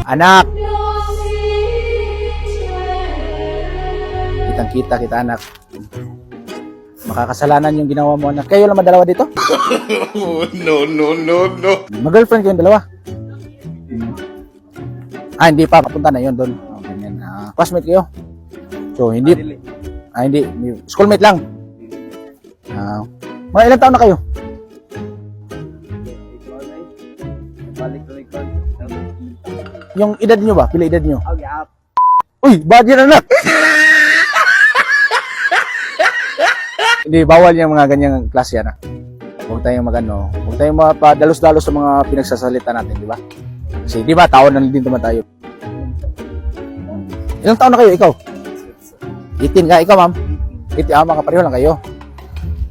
Anak! Kitang-kita kita, anak. Makakasalanan yung ginawa mo, anak. Kayo lang dalawa dito? No. Mag-girlfriend kayong dalawa? Hindi pa. Papunta na yun doon. Oh, ganyan. Classmate kayo? So, hindi. Hindi. Schoolmate lang. Mga ilang taon na kayo? Yung edad nyo ba? Pila edad nyo? Uy, badyan anak! Hindi, bawal yung mga ganyang klase, anak. Huwag tayong huwag tayong mapadalos-dalos sa mga pinagsasalita natin, di ba? Kasi, di ba, tao na din naman tayo. Ilang taon na kayo, ikaw? 18 ka, ikaw, ma'am? 18, mga kapareho lang kayo.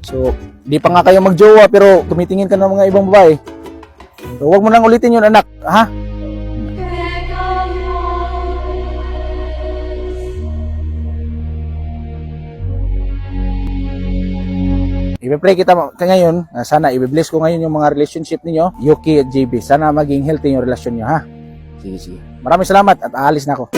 So, di pa nga kayo magjowa, pero tumitingin ka ng mga ibang babae. So, huwag mo nang ulitin yun, anak. Ha? I-play kita ngayon. Sana i-bless ko ngayon yung mga relationship ninyo, Yuki at JB. Sana maging healthy yung relasyon nyo, ha? Sige. Maraming salamat at aalis na ako.